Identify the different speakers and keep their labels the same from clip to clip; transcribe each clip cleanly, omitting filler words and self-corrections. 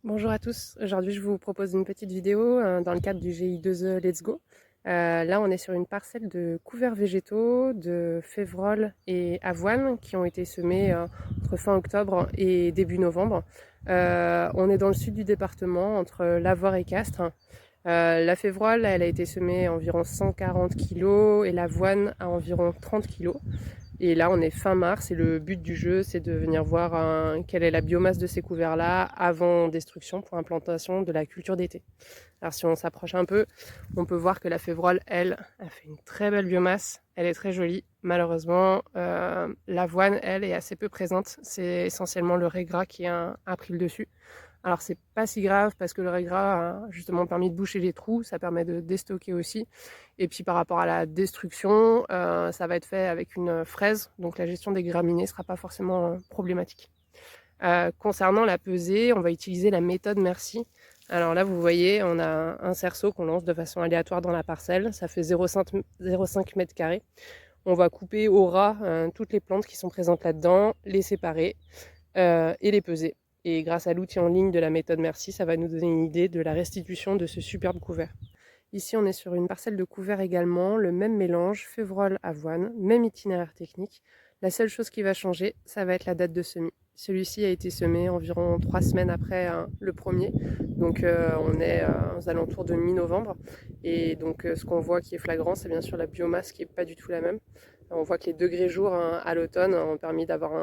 Speaker 1: Bonjour à tous, aujourd'hui je vous propose une petite vidéo dans le cadre du GI2E Let's Go. Là on est sur une parcelle de couverts végétaux, de févrole et avoine qui ont été semés entre fin octobre et début novembre. On est dans le sud du département entre Lavoire et Castres. La févrole elle a été semée à environ 140 kg et l'avoine à environ 30 kg. Et là, on est fin mars et le but du jeu, c'est de venir voir quelle est la biomasse de ces couverts-là avant destruction pour implantation de la culture d'été. Alors si on s'approche un peu, on peut voir que la févrole, elle, a fait une très belle biomasse. Elle est très jolie. Malheureusement, l'avoine, elle, est assez peu présente. C'est essentiellement le raies gras qui a pris le dessus. Alors c'est pas si grave parce que le raies gras a justement permis de boucher les trous, ça permet de déstocker aussi. Et puis par rapport à la destruction, ça va être fait avec une fraise, donc la gestion des graminées ne sera pas forcément problématique. Concernant la pesée, on va utiliser la méthode Merci. Alors là, vous voyez, on a un cerceau qu'on lance de façon aléatoire dans la parcelle, ça fait 0,5 m². On va couper au ras toutes les plantes qui sont présentes là-dedans, les séparer et les peser. Et grâce à l'outil en ligne de la méthode Merci, ça va nous donner une idée de la restitution de ce superbe couvert. Ici, on est sur une parcelle de couvert également, le même mélange, févrole-avoine, même itinéraire technique. La seule chose qui va changer, ça va être la date de semis. Celui-ci a été semé environ 3 semaines après le premier, donc on est aux alentours de mi-novembre. Et donc ce qu'on voit qui est flagrant, c'est bien sûr la biomasse qui n'est pas du tout la même. On voit que les degrés jours à l'automne ont permis d'avoir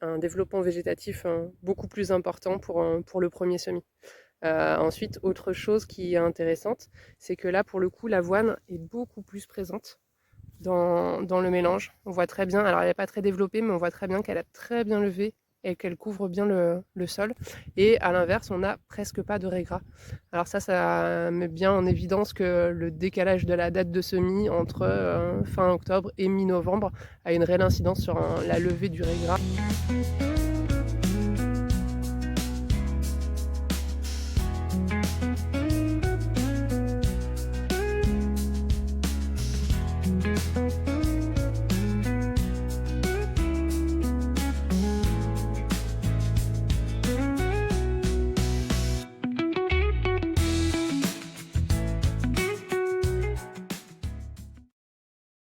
Speaker 1: un développement végétatif beaucoup plus important pour le premier semis. Ensuite, autre chose qui est intéressante, c'est que là, pour le coup, l'avoine est beaucoup plus présente dans le mélange. On voit très bien, alors elle n'est pas très développée, mais on voit très bien qu'elle a très bien levé et qu'elle couvre bien le sol. Et à l'inverse, on n'a presque pas de raies gras. Alors ça met bien en évidence que le décalage de la date de semis entre fin octobre et mi-novembre a une réelle incidence sur la levée du raies gras.